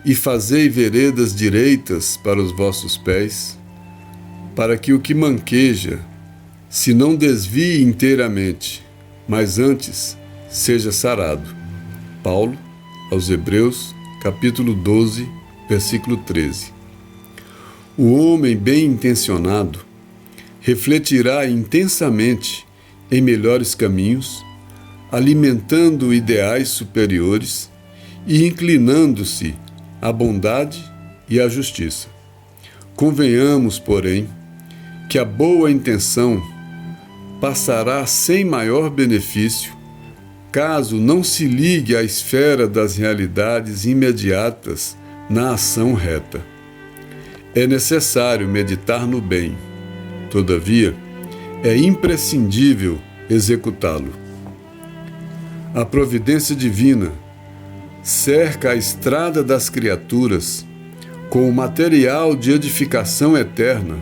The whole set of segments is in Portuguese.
e fazei veredas direitas para os vossos pés, para que o que manqueja se não desvie inteiramente, mas antes seja sarado. Paulo, aos Hebreus, capítulo 12, versículo 13. O homem bem intencionado refletirá intensamente em melhores caminhos, alimentando ideais superiores e inclinando-se à bondade e à justiça. Convenhamos, porém, que a boa intenção passará sem maior benefício caso não se ligue à esfera das realidades imediatas na ação reta. É necessário meditar no bem, todavia, é imprescindível executá-lo. A providência divina cerca a estrada das criaturas com o material de edificação eterna,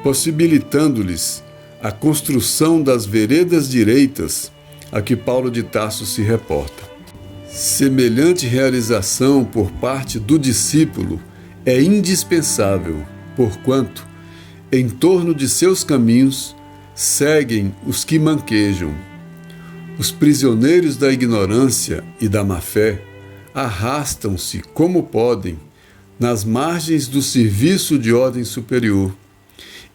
possibilitando-lhes a construção das veredas direitas a que Paulo de Tarso se reporta. Semelhante realização por parte do discípulo é indispensável, porquanto, em torno de seus caminhos, seguem os que manquejam. Os prisioneiros da ignorância e da má-fé arrastam-se como podem nas margens do serviço de ordem superior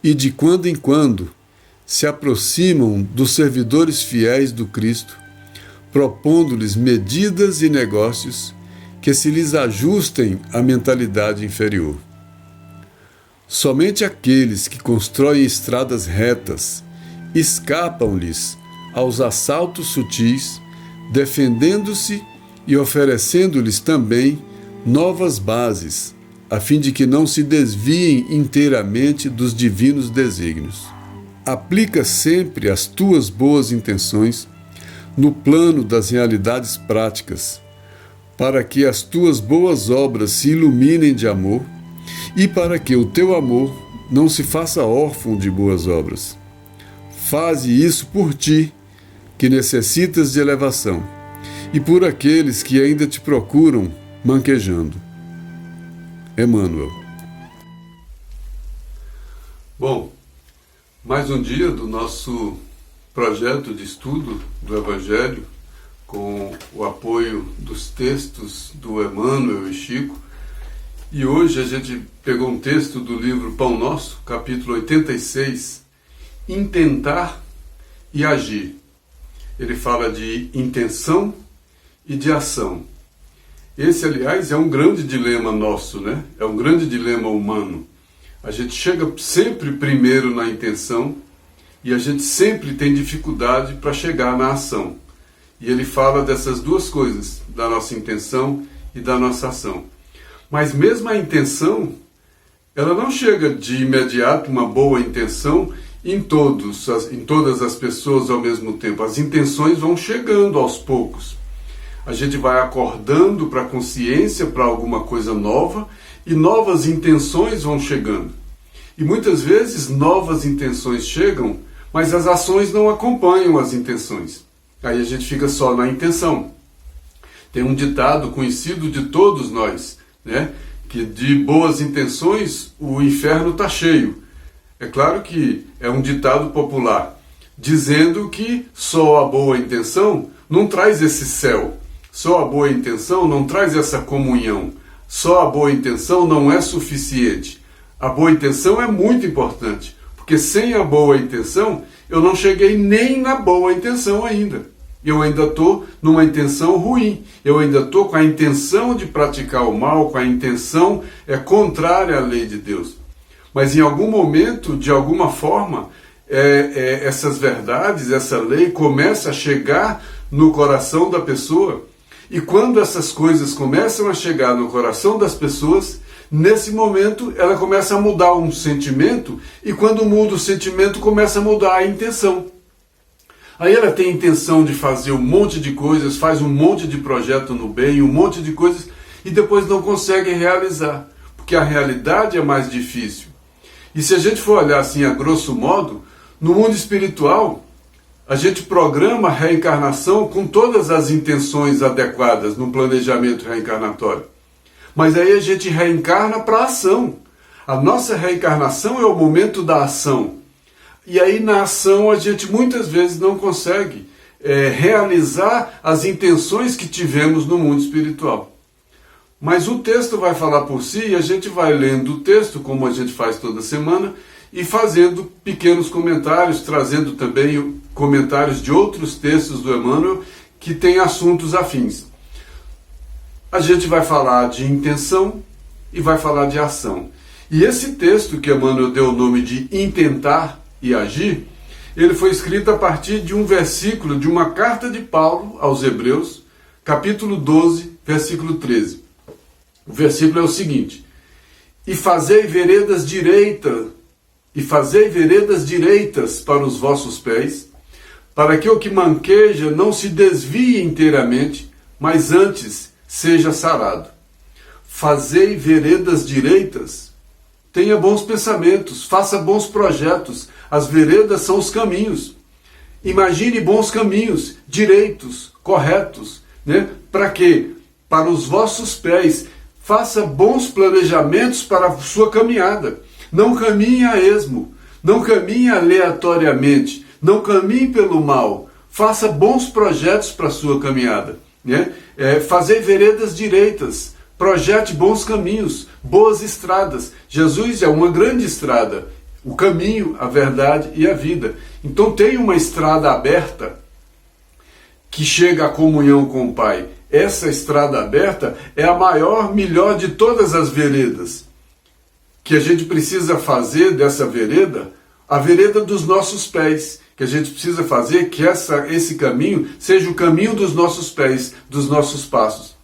e, de quando em quando, se aproximam dos servidores fiéis do Cristo, propondo-lhes medidas e negócios que se lhes ajustem à mentalidade inferior. Somente aqueles que constroem estradas retas escapam-lhes aos assaltos sutis, defendendo-se e oferecendo-lhes também novas bases, a fim de que não se desviem inteiramente dos divinos desígnios. Aplica sempre as tuas boas intenções no plano das realidades práticas, para que as tuas boas obras se iluminem de amor e para que o teu amor não se faça órfão de boas obras. Faze isso por ti, que necessitas de elevação, e por aqueles que ainda te procuram manquejando. Emmanuel. Bom, mais um dia do nosso projeto de estudo do Evangelho, com o apoio dos textos do Emmanuel e Chico. E hoje a gente pegou um texto do livro Pão Nosso, capítulo 86, Intentar e Agir. Ele fala de intenção e de ação. Esse, aliás, é um grande dilema nosso, né? É um grande dilema humano. A gente chega sempre primeiro na intenção e a gente sempre tem dificuldade para chegar na ação. E ele fala dessas duas coisas, da nossa intenção e da nossa ação. Mas mesmo a intenção, ela não chega de imediato, uma boa intenção, em todas as pessoas ao mesmo tempo. As intenções vão chegando aos poucos. A gente vai acordando para a consciência, para alguma coisa nova, e novas intenções vão chegando. E muitas vezes novas intenções chegam, mas as ações não acompanham as intenções. Aí a gente fica só na intenção. Tem um ditado conhecido de todos nós, né? Que de boas intenções o inferno está cheio. É claro que é um ditado popular, dizendo que só a boa intenção não traz esse céu. Só a boa intenção não traz essa comunhão. Só a boa intenção não é suficiente. A boa intenção é muito importante, porque sem a boa intenção eu não cheguei nem na boa intenção ainda. Eu ainda estou numa intenção ruim. Eu ainda estou com a intenção de praticar o mal, com a intenção contrária à lei de Deus. Mas em algum momento, de alguma forma, essas verdades, essa lei começa a chegar no coração da pessoa. E quando essas coisas começam a chegar no coração das pessoas, nesse momento ela começa a mudar um sentimento, e quando muda o sentimento, começa a mudar a intenção. Aí ela tem a intenção de fazer um monte de coisas, faz um monte de projeto no bem, um monte de coisas, e depois não consegue realizar, porque a realidade é mais difícil. E se a gente for olhar assim a grosso modo, no mundo espiritual, a gente programa a reencarnação com todas as intenções adequadas no planejamento reencarnatório. Mas aí a gente reencarna para a ação. A nossa reencarnação é o momento da ação. E aí na ação a gente muitas vezes não consegue realizar as intenções que tivemos no mundo espiritual. Mas o texto vai falar por si e a gente vai lendo o texto, como a gente faz toda semana, e fazendo pequenos comentários, trazendo também comentários de outros textos do Emmanuel que têm assuntos afins. A gente vai falar de intenção e vai falar de ação. E esse texto que Emmanuel deu o nome de Intentar e Agir, ele foi escrito a partir de um versículo de uma carta de Paulo aos Hebreus, capítulo 12, versículo 13. O versículo é o seguinte: E fazei veredas direitas para os vossos pés, para que o que manqueja não se desvie inteiramente, mas antes seja sarado. Fazei veredas direitas. Tenha bons pensamentos, faça bons projetos. As veredas são os caminhos. Imagine bons caminhos, direitos, corretos, né? Para quê? Para os vossos pés. Faça bons planejamentos para a sua caminhada. Não caminhe a esmo, não caminhe aleatoriamente, não caminhe pelo mal. Faça bons projetos para a sua caminhada, né? Fazer veredas direitas, projete bons caminhos, boas estradas. Jesus é uma grande estrada, o caminho, a verdade e a vida. Então tem uma estrada aberta que chega à comunhão com o Pai. Essa estrada aberta é a maior, melhor de todas as veredas. Que a gente precisa fazer dessa vereda, a vereda dos nossos pés. Que a gente precisa fazer que esse caminho seja o caminho dos nossos pés, dos nossos passos.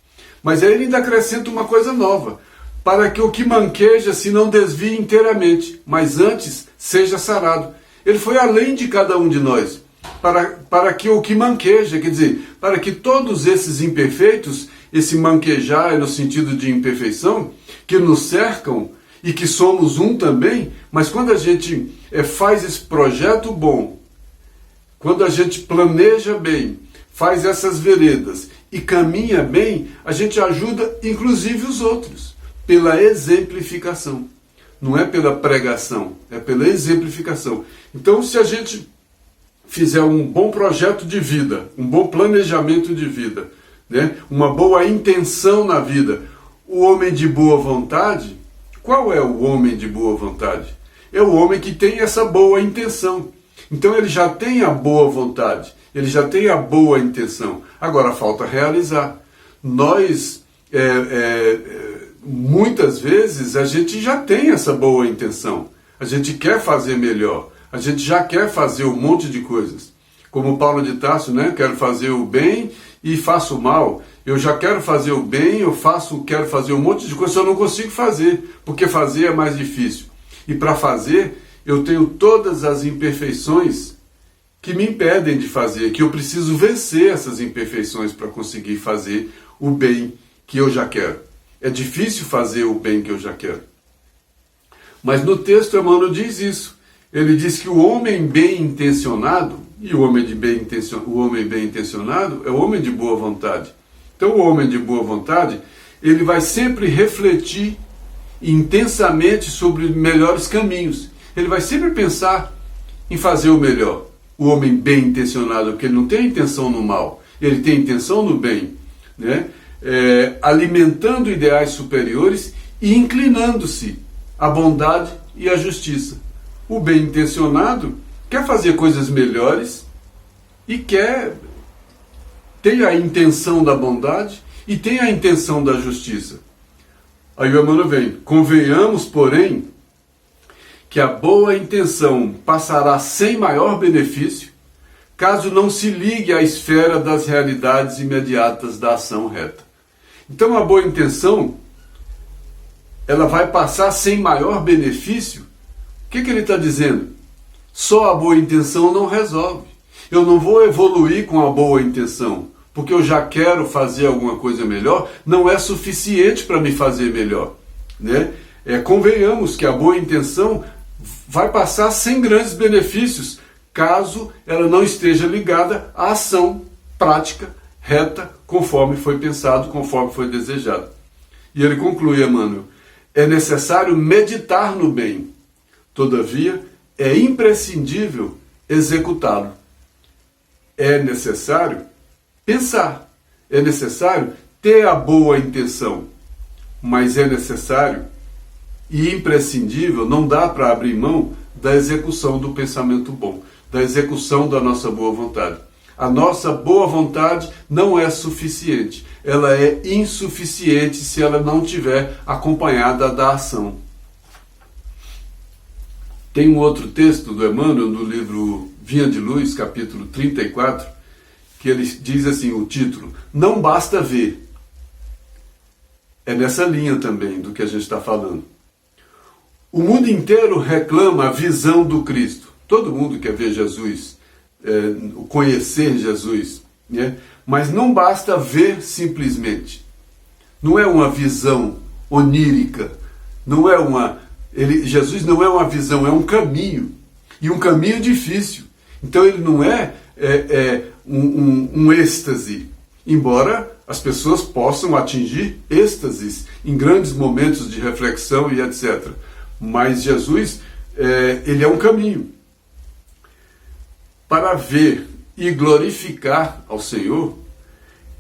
Mas aí ele ainda acrescenta uma coisa nova. Para que o que manqueja se não desvie inteiramente, mas antes seja sarado. Ele foi além de cada um de nós. Para que o que manqueja, quer dizer, para que todos esses imperfeitos, esse manquejar é no sentido de imperfeição, que nos cercam e que somos um também, mas quando a gente faz esse projeto bom, quando a gente planeja bem, faz essas veredas e caminha bem, a gente ajuda inclusive os outros, pela exemplificação. Não é pela pregação, é pela exemplificação. Então, se a gente fizer um bom projeto de vida, um bom planejamento de vida, né? Uma boa intenção na vida, o homem de boa vontade, qual é o homem de boa vontade? É o homem que tem essa boa intenção. Então ele já tem a boa vontade, ele já tem a boa intenção. Agora falta realizar. Nós, muitas vezes, a gente já tem essa boa intenção. A gente quer fazer melhor. A gente já quer fazer um monte de coisas. Como Paulo de Tarso, né? Quero fazer o bem e faço o mal. Eu já quero fazer o bem, quero fazer um monte de coisas, eu não consigo fazer, porque fazer é mais difícil. E para fazer, eu tenho todas as imperfeições que me impedem de fazer, que eu preciso vencer essas imperfeições para conseguir fazer o bem que eu já quero. É difícil fazer o bem que eu já quero. Mas no texto Emmanuel diz isso. Ele diz que o homem bem intencionado, e o homem bem intencionado é o homem de boa vontade. Então o homem de boa vontade, ele vai sempre refletir intensamente sobre melhores caminhos. Ele vai sempre pensar em fazer o melhor. O homem bem intencionado, porque ele não tem intenção no mal, ele tem intenção no bem, né? Alimentando ideais superiores e inclinando-se à bondade e à justiça. O bem intencionado quer fazer coisas melhores e tem a intenção da bondade e tem a intenção da justiça. Aí o Emmanuel vem: convenhamos, porém, que a boa intenção passará sem maior benefício, caso não se ligue à esfera das realidades imediatas da ação reta. Então a boa intenção, ela vai passar sem maior benefício. O que ele está dizendo? Só a boa intenção não resolve. Eu não vou evoluir com a boa intenção, porque eu já quero fazer alguma coisa melhor, não é suficiente para me fazer melhor, né? Convenhamos que a boa intenção vai passar sem grandes benefícios, caso ela não esteja ligada à ação prática, reta, conforme foi pensado, conforme foi desejado. E ele conclui, Emmanuel, é necessário meditar no bem, todavia é imprescindível executá-lo. É necessário pensar, é necessário ter a boa intenção, mas é necessário e imprescindível, não dá para abrir mão da execução do pensamento bom, da execução da nossa boa vontade. A nossa boa vontade não é suficiente, ela é insuficiente se ela não estiver acompanhada da ação. Tem um outro texto do Emmanuel, no livro Vinha de Luz, capítulo 34, que ele diz assim, o título, Não Basta Ver. É nessa linha também do que a gente está falando. O mundo inteiro reclama a visão do Cristo. Todo mundo quer ver Jesus, conhecer Jesus, né? Mas não basta ver simplesmente. Não é uma visão onírica, não é Jesus não é uma visão, é um caminho, e um caminho difícil. Então ele não é um êxtase, embora as pessoas possam atingir êxtases em grandes momentos de reflexão e etc. Mas Jesus, ele é um caminho. Para ver e glorificar ao Senhor,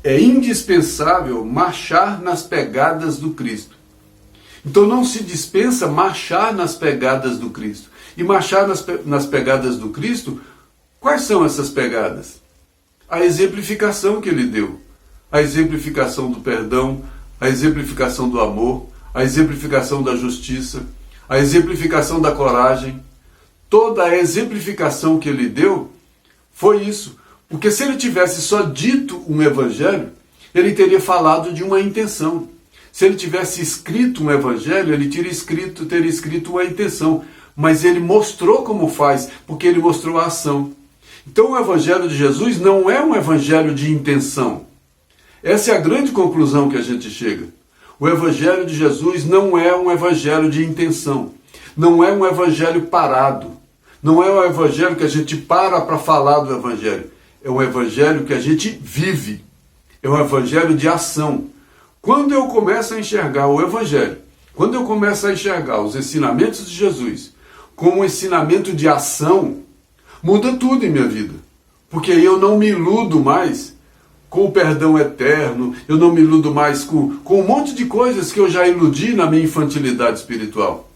é indispensável marchar nas pegadas do Cristo. Então não se dispensa marchar nas pegadas do Cristo. E marchar nas pegadas do Cristo, quais são essas pegadas? A exemplificação que ele deu. A exemplificação do perdão, a exemplificação do amor, a exemplificação da justiça, a exemplificação da coragem. Toda a exemplificação que ele deu foi isso. Porque se ele tivesse só dito um evangelho, ele teria falado de uma intenção. Se ele tivesse escrito um evangelho, ele teria escrito uma intenção. Mas ele mostrou como faz, porque ele mostrou a ação. Então o evangelho de Jesus não é um evangelho de intenção. Essa é a grande conclusão que a gente chega. O evangelho de Jesus não é um evangelho de intenção. Não é um evangelho parado. Não é um evangelho que a gente para falar do evangelho. É um evangelho que a gente vive. É um evangelho de ação. Quando eu começo a enxergar o evangelho, quando eu começo a enxergar os ensinamentos de Jesus como um ensinamento de ação, muda tudo em minha vida. Porque aí eu não me iludo mais com o perdão eterno, eu não me iludo mais com um monte de coisas que eu já iludi na minha infantilidade espiritual.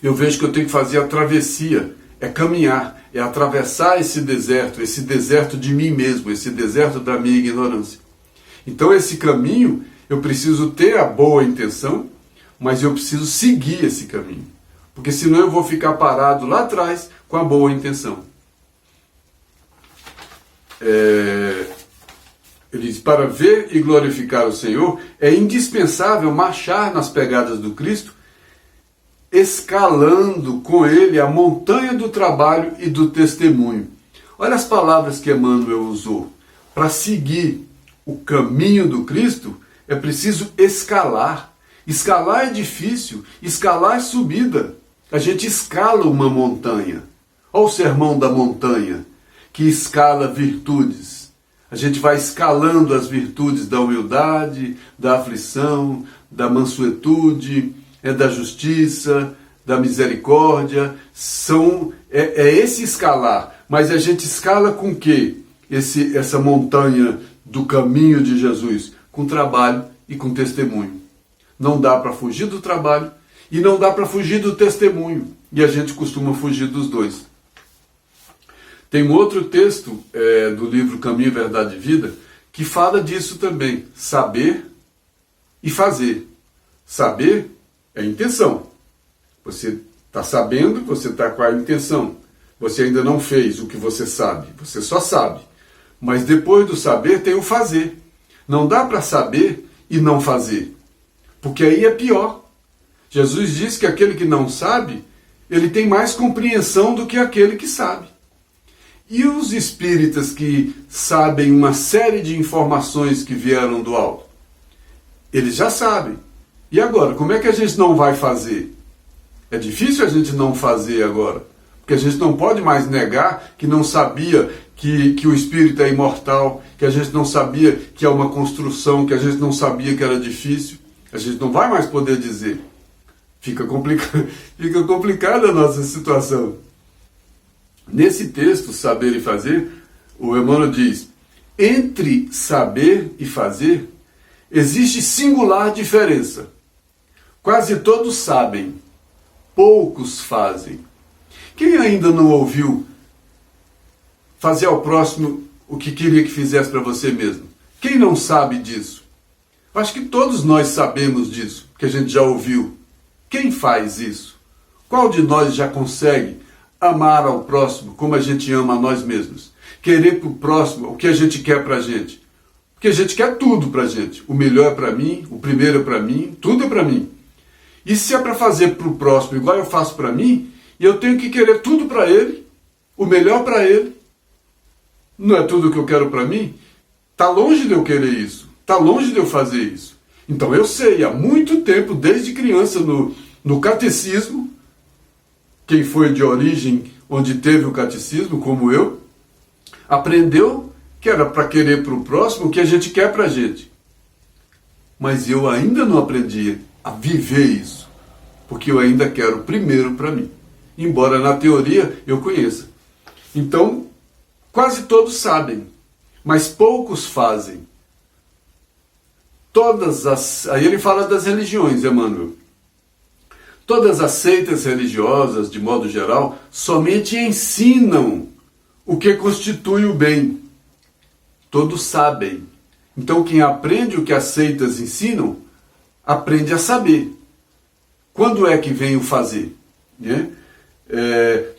Eu vejo que eu tenho que fazer a travessia, é caminhar, é atravessar esse deserto de mim mesmo, esse deserto da minha ignorância. Então esse caminho, eu preciso ter a boa intenção, mas eu preciso seguir esse caminho. Porque senão eu vou ficar parado lá atrás com a boa intenção. Ele diz, para ver e glorificar o Senhor, é indispensável marchar nas pegadas do Cristo, escalando com ele a montanha do trabalho e do testemunho. Olha as palavras que Emmanuel usou. Para seguir o caminho do Cristo, é preciso escalar. Escalar é difícil, escalar é subida. A gente escala uma montanha. Olha o sermão da montanha, que escala virtudes. A gente vai escalando as virtudes da humildade, da aflição, da mansuetude, da justiça, da misericórdia. É esse escalar. Mas a gente escala com o quê? Essa montanha do caminho de Jesus? Com trabalho e com testemunho. Não dá para fugir do trabalho e não dá para fugir do testemunho. E a gente costuma fugir dos dois. Tem um outro texto do livro Caminho, Verdade e Vida que fala disso também. Saber e fazer. Saber é intenção. Você está sabendo, você está com a intenção. Você ainda não fez o que você sabe. Você só sabe. Mas depois do saber tem o fazer. Não dá para saber e não fazer. Porque aí é pior. Jesus diz que aquele que não sabe, ele tem mais compreensão do que aquele que sabe. E os espíritas que sabem uma série de informações que vieram do alto? Eles já sabem. E agora, como é que a gente não vai fazer? É difícil a gente não fazer agora. Porque a gente não pode mais negar que não sabia que o espírito é imortal, que a gente não sabia que é uma construção, que a gente não sabia que era difícil. A gente não vai mais poder dizer. Fica complicada a nossa situação. Nesse texto, Saber e Fazer, o Emmanuel diz: entre saber e fazer existe singular diferença. Quase todos sabem, poucos fazem. Quem ainda não ouviu fazer ao próximo o que queria que fizesse para você mesmo? Quem não sabe disso? Acho que todos nós sabemos disso, que a gente já ouviu. Quem faz isso? Qual de nós já consegue amar ao próximo como a gente ama a nós mesmos? Querer para o próximo o que a gente quer para a gente? Porque a gente quer tudo para a gente. O melhor é para mim, o primeiro é para mim, tudo é para mim. E se é para fazer para o próximo igual eu faço para mim, e eu tenho que querer tudo para ele, o melhor para ele, não é tudo o que eu quero para mim? Está longe de eu querer isso, está longe de eu fazer isso. Então eu sei, há muito tempo, desde criança, no catecismo, quem foi de origem onde teve o catecismo, como eu, aprendeu que era para querer para o próximo o que a gente quer para a gente. Mas eu ainda não aprendi a viver isso, porque eu ainda quero primeiro para mim, embora na teoria eu conheça. Então, quase todos sabem, mas poucos fazem. Aí ele fala das religiões, Emmanuel. Todas as seitas religiosas, de modo geral, somente ensinam o que constitui o bem. Todos sabem. Então quem aprende o que as seitas ensinam, aprende a saber. Quando é que vem o fazer? Né?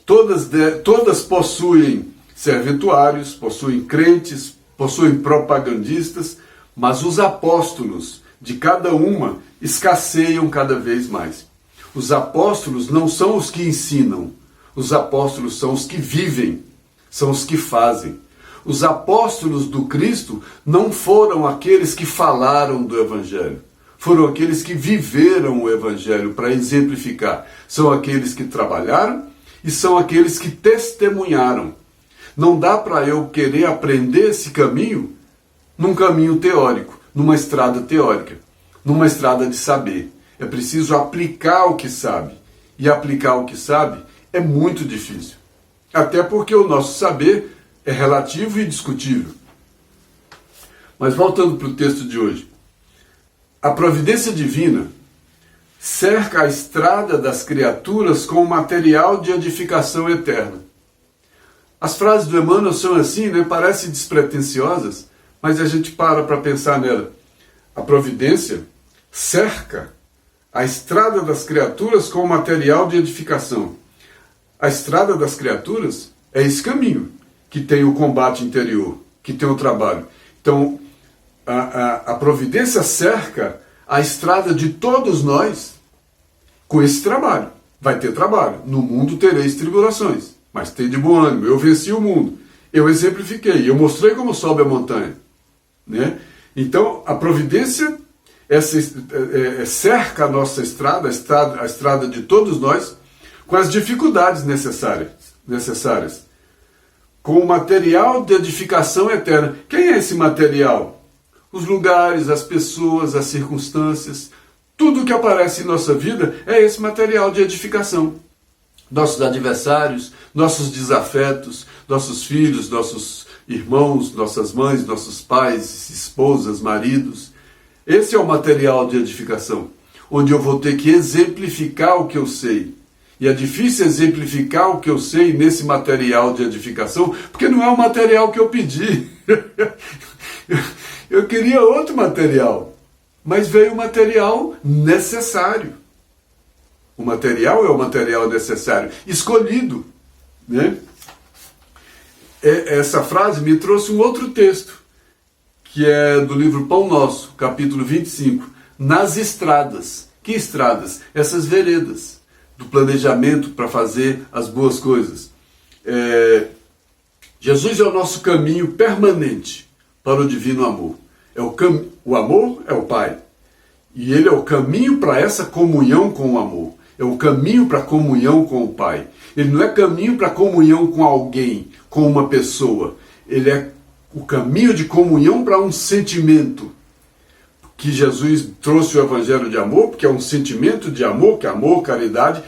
Todas possuem serventuários, possuem crentes, possuem propagandistas, mas os apóstolos de cada uma escasseiam cada vez mais. Os apóstolos não são os que ensinam, os apóstolos são os que vivem, são os que fazem. Os apóstolos do Cristo não foram aqueles que falaram do Evangelho, foram aqueles que viveram o Evangelho para exemplificar. São aqueles que trabalharam e são aqueles que testemunharam. Não dá para eu querer aprender esse caminho num caminho teórico, numa estrada teórica, numa estrada de saber. É preciso aplicar o que sabe. E aplicar o que sabe é muito difícil. Até porque o nosso saber é relativo e discutível. Mas voltando para o texto de hoje. A providência divina cerca a estrada das criaturas com material de edificação eterna. As frases do Emmanuel são assim, né? Parecem despretensiosas, mas a gente para pensar nela. A providência cerca a estrada das criaturas com material de edificação. A estrada das criaturas é esse caminho, que tem o combate interior, que tem o trabalho. Então, a providência cerca a estrada de todos nós com esse trabalho. Vai ter trabalho. No mundo tereis tribulações, mas tem de bom ânimo. Eu venci o mundo. Eu exemplifiquei. Eu mostrei como sobe a montanha. Né? Então, a providência cerca a nossa estrada, a estrada de todos nós, com as dificuldades necessárias. Com o material de edificação eterna. Quem é esse material? Os lugares, as pessoas, as circunstâncias, tudo que aparece em nossa vida é esse material de edificação. Nossos adversários, nossos desafetos, nossos filhos, nossos irmãos, nossas mães, nossos pais, esposas, maridos. Esse é o material de edificação, onde eu vou ter que exemplificar o que eu sei. E é difícil exemplificar o que eu sei nesse material de edificação, porque não é o material que eu pedi. Eu queria outro material, mas veio o material necessário. O material é o material necessário, escolhido. Né? Essa frase me trouxe um outro texto, que é do livro Pão Nosso, capítulo 25. Nas estradas. Que estradas? Essas veredas do planejamento para fazer as boas coisas. Jesus é o nosso caminho permanente para o divino amor. O amor é o Pai. E ele é o caminho para essa comunhão com o amor. É o caminho para a comunhão com o Pai. Ele não é caminho para a comunhão com alguém, com uma pessoa. Ele é o caminho de comunhão para um sentimento. que Jesus trouxe o evangelho de amor, porque é um sentimento de amor, que é amor, caridade.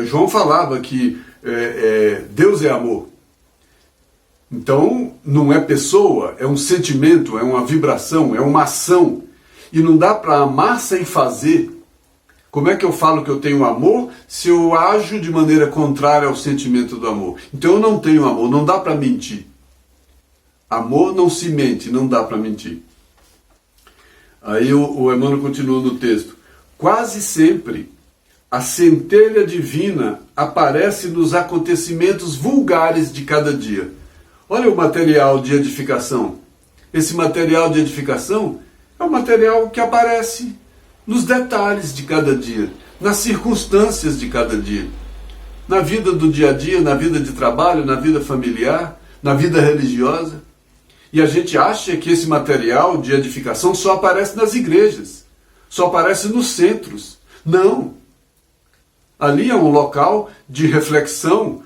João falava que Deus é amor. Então, não é pessoa, é um sentimento, é uma vibração, é uma ação. E não dá para amar sem fazer. Como é que eu falo que eu tenho amor se eu ajo de maneira contrária ao sentimento do amor? Então eu não tenho amor, não dá para mentir. Amor não se mente, não dá para mentir. Aí o Emmanuel continua no texto. Quase sempre a centelha divina aparece nos acontecimentos vulgares de cada dia. Olha o material de edificação. Esse material de edificação é um material que aparece nos detalhes de cada dia, nas circunstâncias de cada dia, na vida do dia a dia, na vida de trabalho, na vida familiar, na vida religiosa. E a gente acha que esse material de edificação só aparece nas igrejas, só aparece nos centros. Não. Ali é um local de reflexão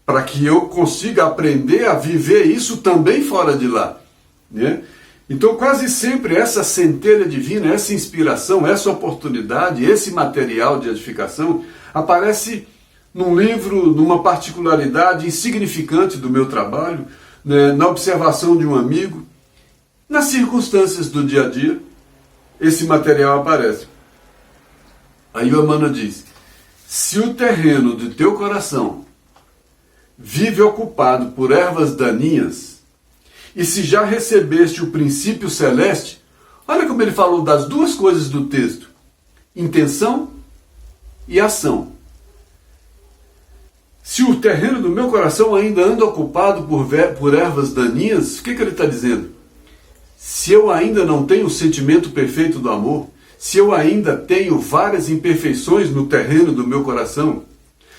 para que eu consiga aprender a viver isso também fora de lá, né? Então, quase sempre essa centelha divina, essa inspiração, essa oportunidade, esse material de edificação aparece num livro, numa particularidade insignificante do meu trabalho, né, na observação de um amigo, nas circunstâncias do dia a dia, esse material aparece. Aí o Emmanuel diz: se o terreno do teu coração vive ocupado por ervas daninhas, e se já recebeste o princípio celeste, olha como ele falou das duas coisas do texto: intenção e ação. Se o terreno do meu coração ainda anda ocupado por ervas daninhas, o que ele está dizendo? Se eu ainda não tenho o sentimento perfeito do amor, se eu ainda tenho várias imperfeições no terreno do meu coração,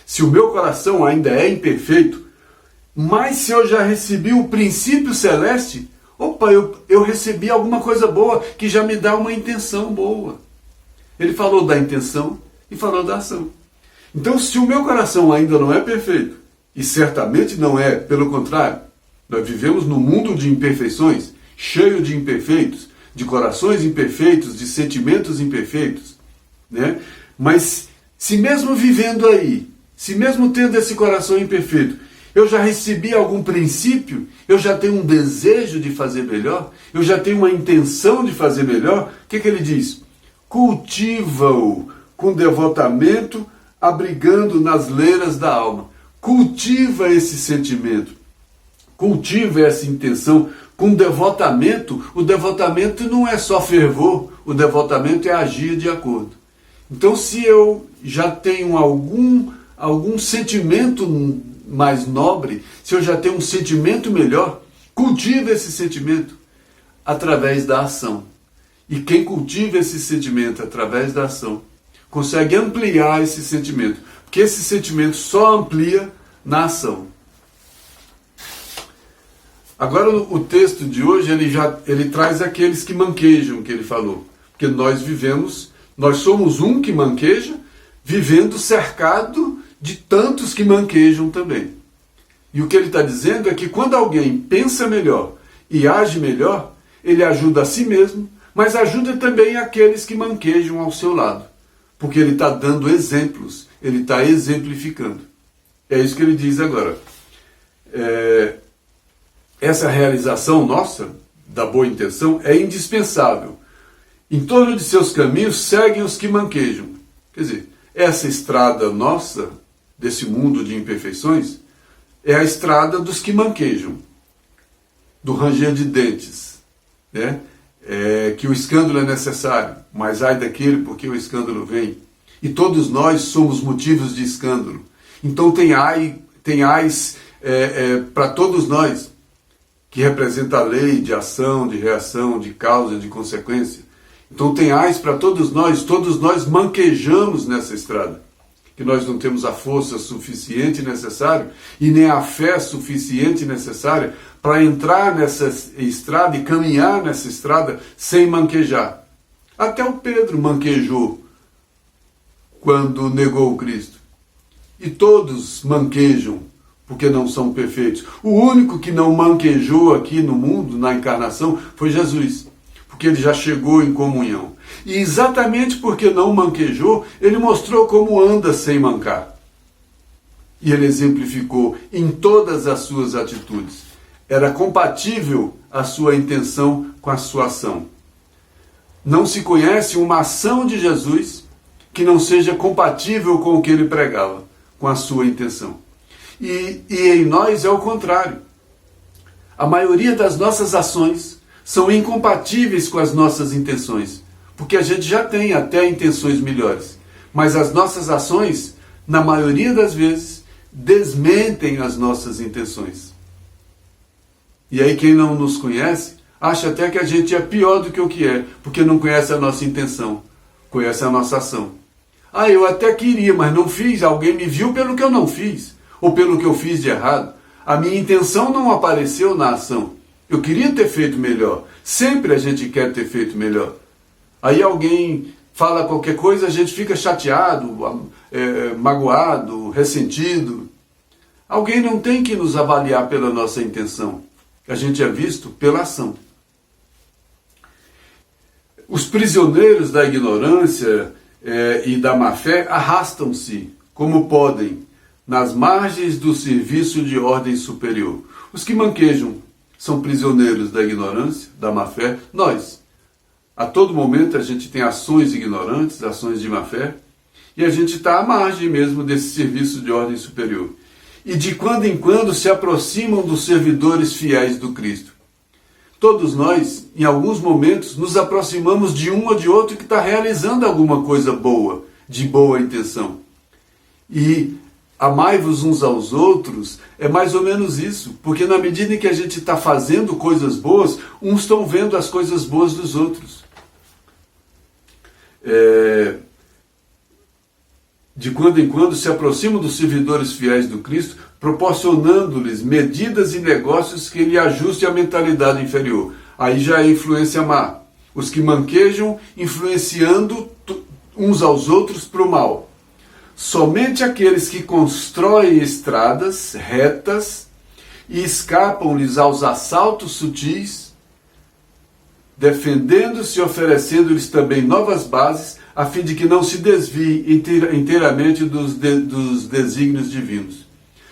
se o meu coração ainda é imperfeito, mas se eu já recebi o princípio celeste, opa, eu recebi alguma coisa boa que já me dá uma intenção boa. Ele falou da intenção e falou da ação. Então, se o meu coração ainda não é perfeito, e certamente não é, pelo contrário, nós vivemos num mundo de imperfeições, cheio de imperfeitos, de corações imperfeitos, de sentimentos imperfeitos, né? Mas se mesmo vivendo aí, se mesmo tendo esse coração imperfeito, eu já recebi algum princípio, eu já tenho um desejo de fazer melhor, eu já tenho uma intenção de fazer melhor, o que ele diz? Cultiva-o com devotamento, abrigando nas leiras da alma. Cultiva esse sentimento, cultiva essa intenção com devotamento. O devotamento não é só fervor, o devotamento é agir de acordo. Então, se eu já tenho algum sentimento mais nobre, se eu já tenho um sentimento melhor, cultiva esse sentimento através da ação. E quem cultiva esse sentimento através da ação consegue ampliar esse sentimento, porque esse sentimento só amplia na ação. Agora o texto de hoje ele traz aqueles que manquejam, que ele falou, porque nós somos um que manqueja, vivendo cercado de tantos que manquejam também. E o que ele está dizendo é que quando alguém pensa melhor e age melhor, ele ajuda a si mesmo, mas ajuda também aqueles que manquejam ao seu lado. Porque ele está dando exemplos, ele está exemplificando. É isso que ele diz agora. Essa realização nossa, da boa intenção, é indispensável. Em torno de seus caminhos seguem os que manquejam. Quer dizer, essa estrada nossa, desse mundo de imperfeições, é a estrada dos que manquejam, do ranger de dentes, né? Que o escândalo é necessário, mas ai daquele porque o escândalo vem. E todos nós somos motivos de escândalo. Então tem ais para todos nós, que representa a lei de ação, de reação, de causa, de consequência. Então tem ais para todos nós manquejamos nessa estrada, que nós não temos a força suficiente necessária e nem a fé suficiente necessária para entrar nessa estrada e caminhar nessa estrada sem manquejar. Até o Pedro manquejou quando negou o Cristo. E todos manquejam porque não são perfeitos. O único que não manquejou aqui no mundo, na encarnação, foi Jesus. porque ele já chegou em comunhão. E exatamente porque não manquejou, ele mostrou como anda sem mancar. E ele exemplificou em todas as suas atitudes. Era compatível a sua intenção com a sua ação. Não se conhece uma ação de Jesus que não seja compatível com o que ele pregava, com a sua intenção. E em nós é o contrário. A maioria das nossas ações são incompatíveis com as nossas intenções, porque a gente já tem até intenções melhores. Mas as nossas ações, na maioria das vezes, desmentem as nossas intenções. E aí quem não nos conhece, acha até que a gente é pior do que o que é, porque não conhece a nossa intenção, conhece a nossa ação. Ah, eu até queria, mas não fiz, alguém me viu pelo que eu não fiz, ou pelo que eu fiz de errado. A minha intenção não apareceu na ação. Eu queria ter feito melhor. Sempre a gente quer ter feito melhor. Aí alguém fala qualquer coisa, a gente fica chateado, magoado, ressentido. Alguém não tem que nos avaliar pela nossa intenção. A gente é visto pela ação. Os prisioneiros da ignorância e da má-fé arrastam-se, como podem, nas margens do serviço de ordem superior. Os que manquejam são prisioneiros da ignorância, da má-fé. Nós, a todo momento, a gente tem ações ignorantes, ações de má-fé, e a gente está à margem mesmo desse serviço de ordem superior. E de quando em quando se aproximam dos servidores fiéis do Cristo. Todos nós, em alguns momentos, nos aproximamos de um ou de outro que está realizando alguma coisa boa, de boa intenção. E amai-vos uns aos outros é mais ou menos isso, porque na medida em que a gente está fazendo coisas boas, uns estão vendo as coisas boas dos outros. De quando em quando se aproximam dos servidores fiéis do Cristo, proporcionando-lhes medidas e negócios que lhe ajustem a mentalidade inferior. Aí já é influência má. Os que manquejam influenciando uns aos outros para o mal. Somente aqueles que constroem estradas retas e escapam-lhes aos assaltos sutis, defendendo-se e oferecendo-lhes também novas bases, a fim de que não se desvie inteiramente dos desígnios divinos.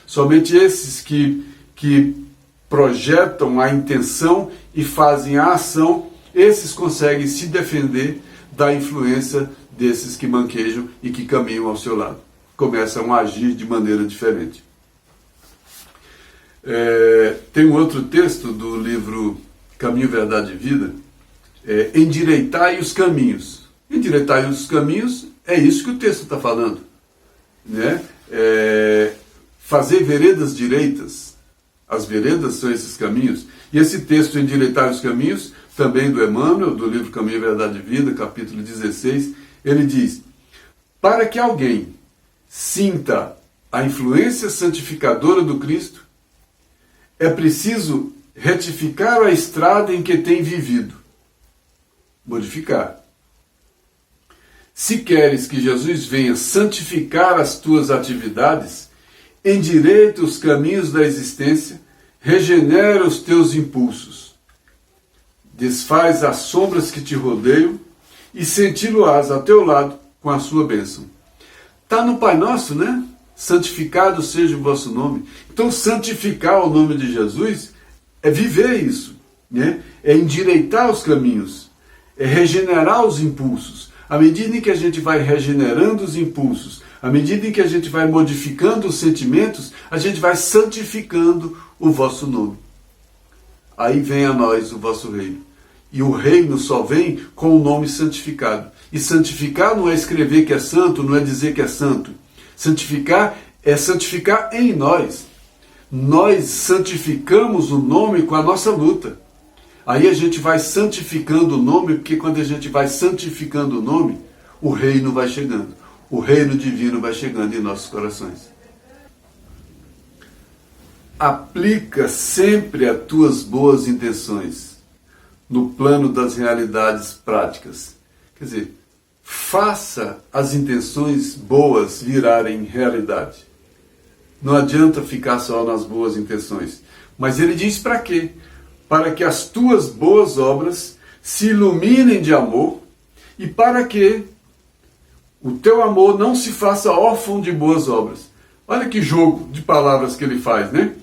Somente esses que projetam a intenção e fazem a ação, esses conseguem se defender da influência desses que manquejam e que caminham ao seu lado. Começam a agir de maneira diferente. Tem um outro texto do livro Caminho, Verdade e Vida, endireitai os caminhos. Endireitai os caminhos, é isso que o texto está falando. Né? Fazer veredas direitas. As veredas são esses caminhos. E esse texto, endireitai os caminhos, também do Emmanuel, do livro Caminho, Verdade e Vida, capítulo 16, ele diz: para que alguém sinta a influência santificadora do Cristo, é preciso retificar a estrada em que tem vivido. Modificar. Se queres que Jesus venha santificar as tuas atividades, endireita os caminhos da existência, regenera os teus impulsos, desfaz as sombras que te rodeiam e senti-lo-ás a teu lado com a sua bênção. Está no Pai Nosso, né? Santificado seja o vosso nome. Então, santificar o nome de Jesus é viver isso, né? É endireitar os caminhos, é regenerar os impulsos. À medida em que a gente vai regenerando os impulsos, à medida em que a gente vai modificando os sentimentos, a gente vai santificando o vosso nome. Aí vem a nós o vosso reino. E o reino só vem com o nome santificado. E santificar não é escrever que é santo, não é dizer que é santo. Santificar é santificar em nós. Nós santificamos o nome com a nossa luta. Aí a gente vai santificando o nome, porque quando a gente vai santificando o nome, o reino vai chegando. O reino divino vai chegando em nossos corações. Aplica sempre as tuas boas intenções no plano das realidades práticas. Quer dizer, faça as intenções boas virarem realidade. Não adianta ficar só nas boas intenções. Mas ele diz para quê? Para que as tuas boas obras se iluminem de amor e para que o teu amor não se faça órfão de boas obras. Olha que jogo de palavras que ele faz, né?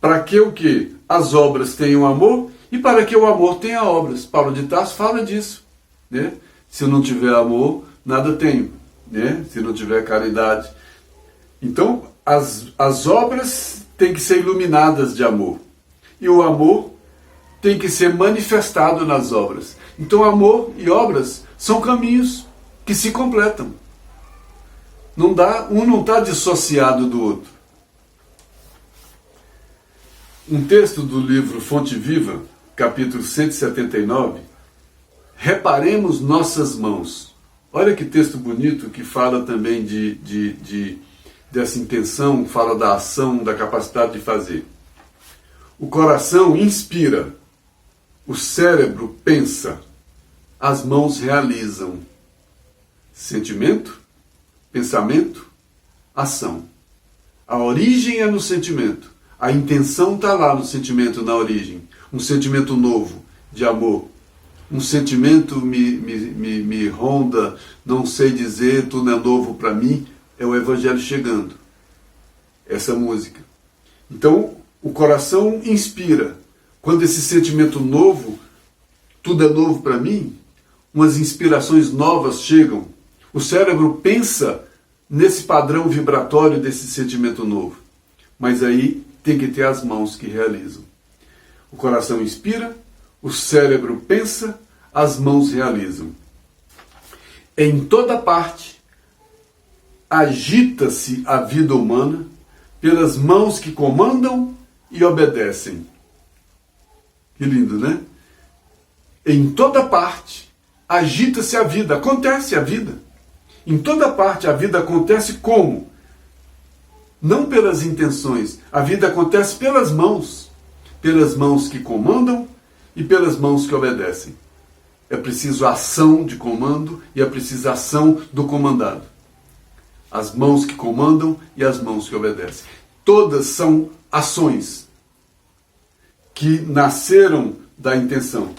Para que o quê? As obras tenham amor e para que o amor tenha obras. Paulo de Tarso fala disso, né? Se eu não tiver amor, nada tenho, né? Se não tiver caridade. Então, as obras têm que ser iluminadas de amor. E o amor tem que ser manifestado nas obras. Então, amor e obras são caminhos que se completam. Um não está dissociado do outro. Um texto do livro Fonte Viva, capítulo 179, reparemos nossas mãos. Olha que texto bonito que fala também dessa intenção, fala da ação, da capacidade de fazer. O coração inspira, o cérebro pensa, as mãos realizam. Sentimento, pensamento, ação. A origem é no sentimento. A intenção está lá no sentimento, na origem. Um sentimento novo, de amor. Um sentimento me ronda, não sei dizer, tudo é novo para mim. É o Evangelho chegando. Essa música. Então, o coração inspira. Quando esse sentimento novo, tudo é novo para mim, umas inspirações novas chegam. O cérebro pensa nesse padrão vibratório desse sentimento novo. Mas aí tem que ter as mãos que realizam. O coração inspira, o cérebro pensa, as mãos realizam. Em toda parte, agita-se a vida humana pelas mãos que comandam e obedecem. Que lindo, né? Em toda parte, agita-se a vida, acontece a vida. Em toda parte a vida acontece como? Não pelas intenções, a vida acontece pelas mãos que comandam e pelas mãos que obedecem. É preciso ação de comando e é preciso ação do comandado. As mãos que comandam e as mãos que obedecem. Todas são ações que nasceram da intenção.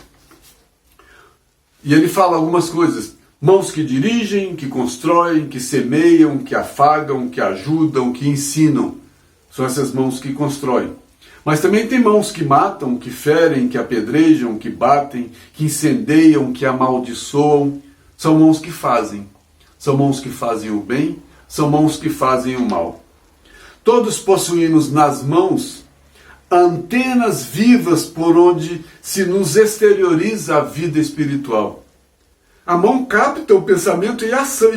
E ele fala algumas coisas. Mãos que dirigem, que constroem, que semeiam, que afagam, que ajudam, que ensinam. São essas mãos que constroem. Mas também tem mãos que matam, que ferem, que apedrejam, que batem, que incendeiam, que amaldiçoam. São mãos que fazem. São mãos que fazem o bem, são mãos que fazem o mal. Todos possuímos nas mãos antenas vivas por onde se nos exterioriza a vida espiritual. A mão capta o pensamento e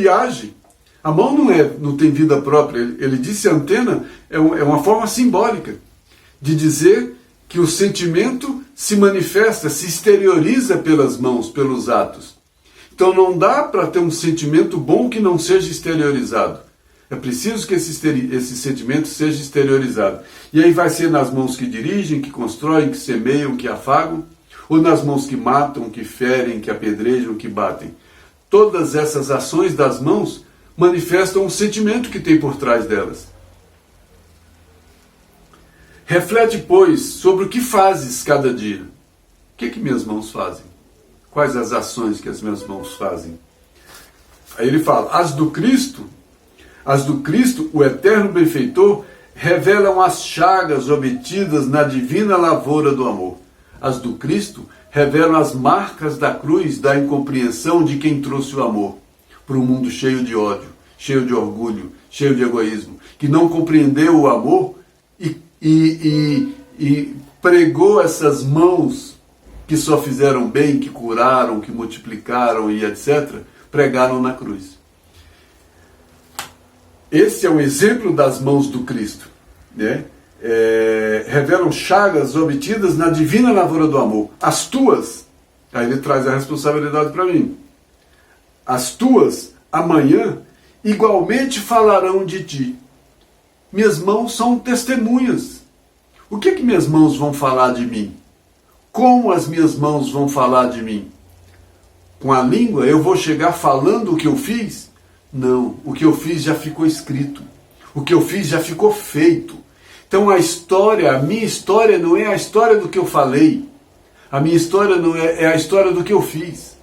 age. A mão não tem vida própria. Ele disse antena é uma forma simbólica de dizer que o sentimento se manifesta, se exterioriza pelas mãos, pelos atos. Então não dá para ter um sentimento bom que não seja exteriorizado. É preciso que esse sentimento seja exteriorizado. E aí vai ser nas mãos que dirigem, que constroem, que semeiam, que afagam, ou nas mãos que matam, que ferem, que apedrejam, que batem. Todas essas ações das mãos manifestam o sentimento que tem por trás delas. Reflete, pois, sobre o que fazes cada dia. O que minhas mãos fazem? Quais as ações que as minhas mãos fazem? Aí ele fala, as do Cristo, o eterno benfeitor, revelam as chagas obtidas na divina lavoura do amor. As do Cristo revelam as marcas da cruz da incompreensão de quem trouxe o amor para um mundo cheio de ódio, cheio de orgulho, cheio de egoísmo, que não compreendeu o amor e pregou essas mãos que só fizeram bem, que curaram, que multiplicaram e etc., pregaram na cruz. Esse é um exemplo das mãos do Cristo, né? Revelam chagas obtidas na divina lavoura do amor. As tuas, aí ele traz a responsabilidade para mim, as tuas amanhã igualmente falarão de ti. Minhas mãos são testemunhas. O que minhas mãos vão falar de mim? Como as minhas mãos vão falar de mim? Com a língua eu vou chegar falando o que eu fiz? Não, o que eu fiz já ficou escrito. O que eu fiz já ficou feito. Então a minha história não é a história do que eu falei. A minha história não é a história do que eu fiz.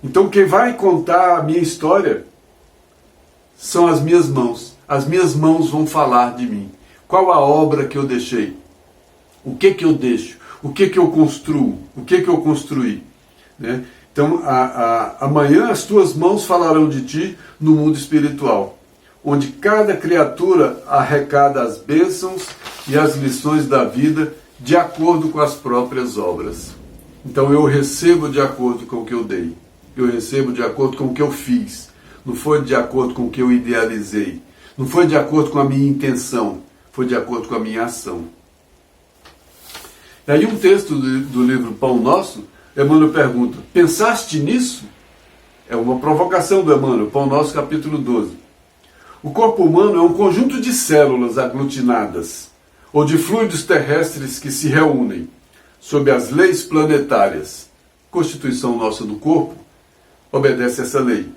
Então quem vai contar a minha história são as minhas mãos. As minhas mãos vão falar de mim. Qual a obra que eu deixei? O que eu deixo? O que eu construo? O que eu construí? Né? Então, amanhã as tuas mãos falarão de ti no mundo espiritual, onde cada criatura arrecada as bênçãos e as lições da vida de acordo com as próprias obras. Então eu recebo de acordo com o que eu dei, eu recebo de acordo com o que eu fiz, não foi de acordo com o que eu idealizei, não foi de acordo com a minha intenção, foi de acordo com a minha ação. E aí um texto do livro Pão Nosso, Emmanuel pergunta, pensaste nisso? É uma provocação do Emmanuel, Pão Nosso, capítulo 12. O corpo humano é um conjunto de células aglutinadas, ou de fluidos terrestres que se reúnem, sob as leis planetárias. A constituição nossa do corpo obedece a essa lei,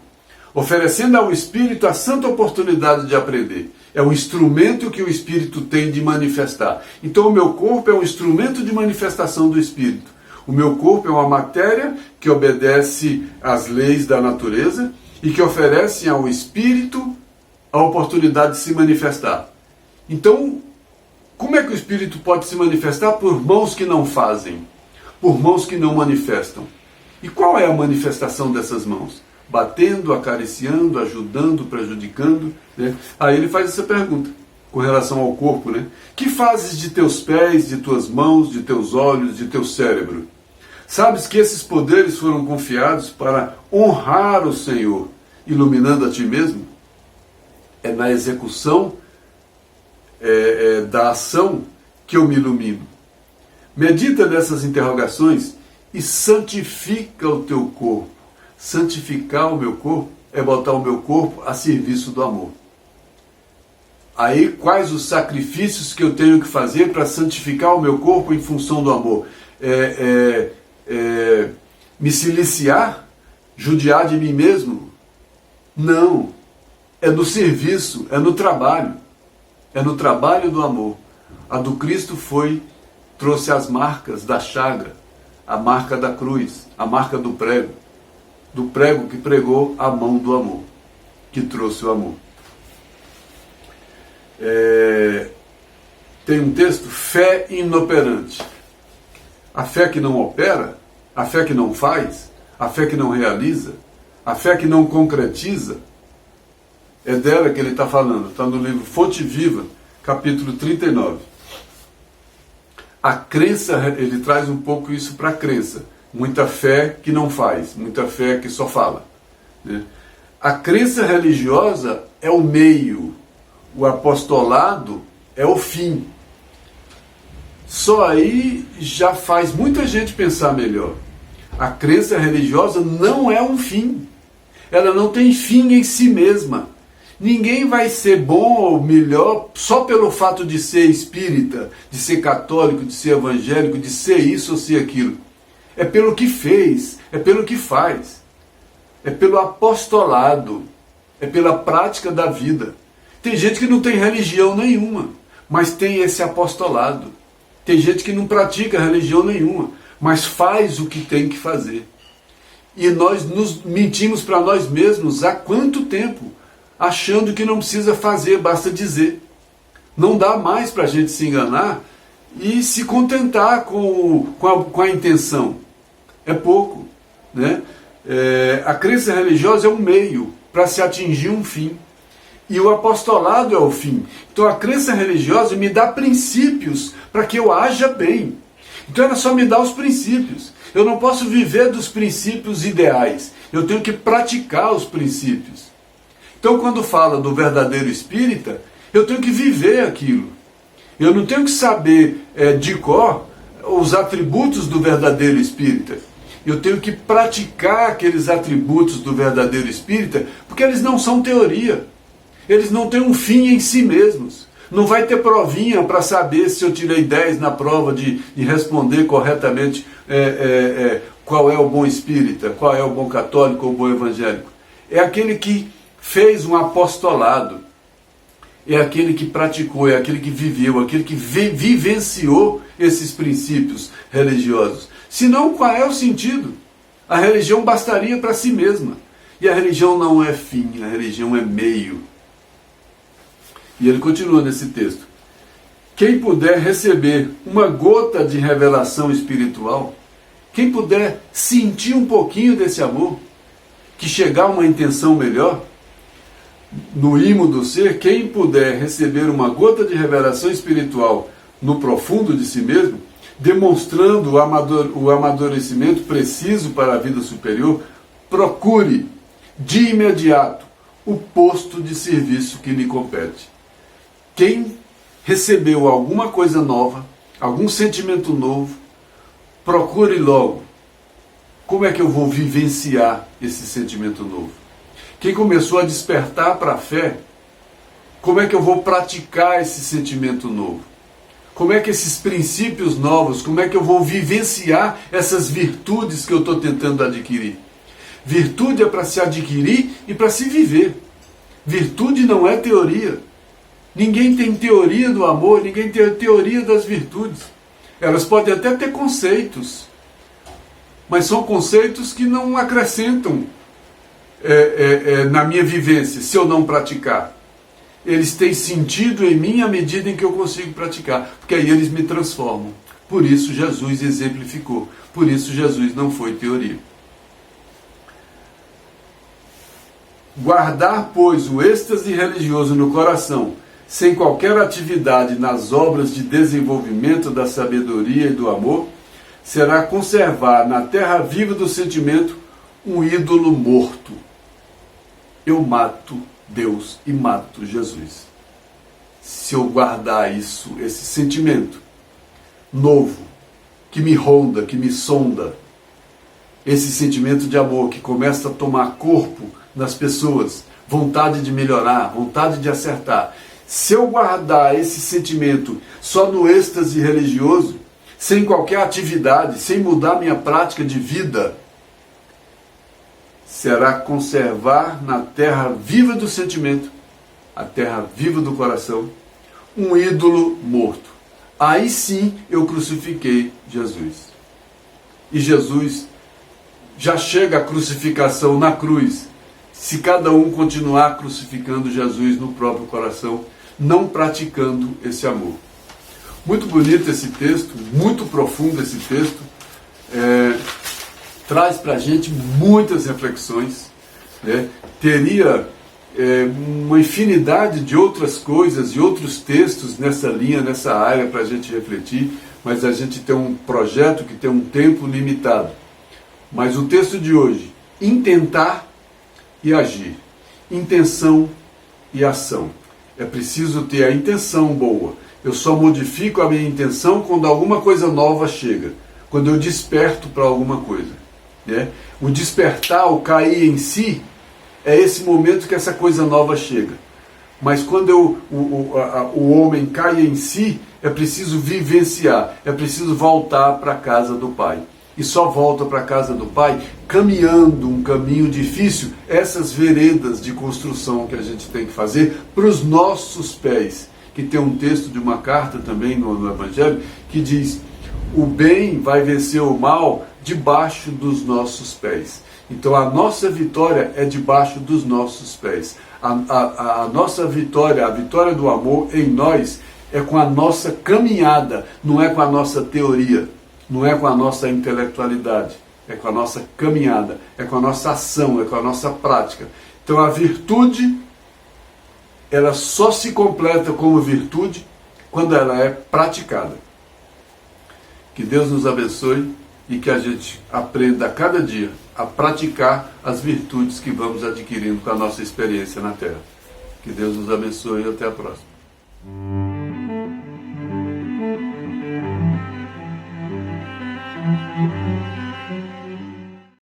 oferecendo ao espírito a santa oportunidade de aprender. É um instrumento que o espírito tem de manifestar. Então o meu corpo é um instrumento de manifestação do espírito. O meu corpo é uma matéria que obedece às leis da natureza e que oferece ao espírito a oportunidade de se manifestar. Então, como é que o espírito pode se manifestar? Por mãos que não fazem, por mãos que não manifestam. E qual é a manifestação dessas mãos? Batendo, acariciando, ajudando, prejudicando, né? Aí ele faz essa pergunta com relação ao corpo, né? Que fazes de teus pés, de tuas mãos, de teus olhos, de teu cérebro? Sabes que esses poderes foram confiados para honrar o Senhor, iluminando a ti mesmo? É na execução da ação que eu me ilumino. Medita nessas interrogações e santifica o teu corpo. Santificar o meu corpo é botar o meu corpo a serviço do amor. Aí, quais os sacrifícios que eu tenho que fazer para santificar o meu corpo em função do amor? Me siliciar? Judiar de mim mesmo? Não. É no serviço, é no trabalho. É no trabalho do amor. A do Cristo trouxe as marcas da chaga, a marca da cruz, a marca do prego que pregou a mão do amor, que trouxe o amor. Tem um texto, fé inoperante. A fé que não opera, a fé que não faz, a fé que não realiza, a fé que não concretiza, é dela que ele está falando. Está no livro Fonte Viva, capítulo 39. A crença, ele traz um pouco isso para a crença. Muita fé que não faz, muita fé que só fala, né? A crença religiosa é o meio, o apostolado é o fim. Só aí já faz muita gente pensar melhor. A crença religiosa não é um fim. Ela não tem fim em si mesma. Ninguém vai ser bom ou melhor só pelo fato de ser espírita, de ser católico, de ser evangélico, de ser isso ou ser aquilo. É pelo que fez, é pelo que faz, é pelo apostolado, é pela prática da vida. Tem gente que não tem religião nenhuma, mas tem esse apostolado. Tem gente que não pratica religião nenhuma, mas faz o que tem que fazer. E nós nos mentimos para nós mesmos há quanto tempo? Achando que não precisa fazer, basta dizer. Não dá mais para a gente se enganar e se contentar com a intenção. É pouco, né? A crença religiosa é um meio para se atingir um fim. E o apostolado é o fim. Então a crença religiosa me dá princípios para que eu haja bem. Então ela só me dá os princípios. Eu não posso viver dos princípios ideais. Eu tenho que praticar os princípios. Então quando fala do verdadeiro espírita, eu tenho que viver aquilo. Eu não tenho que saber de cor os atributos do verdadeiro espírita. Eu tenho que praticar aqueles atributos do verdadeiro espírita, porque eles não são teoria. Eles não têm um fim em si mesmos. Não vai ter provinha para saber se eu tirei 10 na prova de responder corretamente qual é o bom espírita, qual é o bom católico ou o bom evangélico. É aquele que fez um apostolado. é aquele que praticou, é aquele que viveu, aquele que vivenciou esses princípios religiosos. Senão, qual é o sentido? A religião bastaria para si mesma. E a religião não é fim, a religião é meio. E ele continua nesse texto. Quem puder receber uma gota de revelação espiritual, quem puder sentir um pouquinho desse amor, que chegar a uma intenção melhor, no imo do ser, quem puder receber uma gota de revelação espiritual no profundo de si mesmo, demonstrando o amadurecimento preciso para a vida superior, procure de imediato o posto de serviço que lhe compete. Quem recebeu alguma coisa nova, algum sentimento novo, procure logo. Como é que eu vou vivenciar esse sentimento novo? Quem começou a despertar para a fé, como é que eu vou praticar esse sentimento novo? Como é que esses princípios novos, como é que eu vou vivenciar essas virtudes que eu estou tentando adquirir? Virtude é para se adquirir e para se viver. Virtude não é teoria. Ninguém tem teoria do amor, ninguém tem teoria das virtudes. Elas podem até ter conceitos, mas são conceitos que não acrescentam na minha vivência, se eu não praticar. Eles têm sentido em mim à medida em que eu consigo praticar, porque aí eles me transformam. Por isso Jesus exemplificou, por isso Jesus não foi teoria. Guardar, pois, o êxtase religioso no coração, sem qualquer atividade nas obras de desenvolvimento da sabedoria e do amor, será conservar na terra viva do sentimento um ídolo morto. Eu mato Deus e mato Jesus. Se eu guardar isso, esse sentimento novo, que me ronda, que me sonda, esse sentimento de amor que começa a tomar corpo nas pessoas, vontade de melhorar, vontade de acertar. Se eu guardar esse sentimento só no êxtase religioso, sem qualquer atividade, sem mudar minha prática de vida, será conservar na terra viva do sentimento, a terra viva do coração, um ídolo morto. Aí sim eu crucifiquei Jesus. E Jesus já chega à crucificação na cruz, se cada um continuar crucificando Jesus no próprio coração, não praticando esse amor. Muito bonito esse texto, muito profundo esse texto, traz para a gente muitas reflexões, né? Teria uma infinidade de outras coisas e outros textos nessa linha, nessa área para a gente refletir, mas a gente tem um projeto que tem um tempo limitado. Mas o texto de hoje, intentar e agir, intenção e ação. É preciso ter a intenção boa. Eu só modifico a minha intenção quando alguma coisa nova chega, quando eu desperto para alguma coisa, né? O despertar, o cair em si, é esse momento que essa coisa nova chega. Mas quando o homem cai em si, é preciso vivenciar, é preciso voltar para a casa do Pai. E só volta para a casa do Pai caminhando um caminho difícil, essas veredas de construção que a gente tem que fazer para os nossos pés. Que tem um texto de uma carta também no Evangelho que diz: o bem vai vencer o mal debaixo dos nossos pés. Então a nossa vitória é debaixo dos nossos pés. A nossa vitória, a vitória do amor em nós, é com a nossa caminhada, não é com a nossa teoria, não é com a nossa intelectualidade, é com a nossa caminhada, é com a nossa ação, é com a nossa prática. Então a virtude, ela só se completa como virtude quando ela é praticada. Que Deus nos abençoe e que a gente aprenda a cada dia a praticar as virtudes que vamos adquirindo com a nossa experiência na Terra. Que Deus nos abençoe e até a próxima.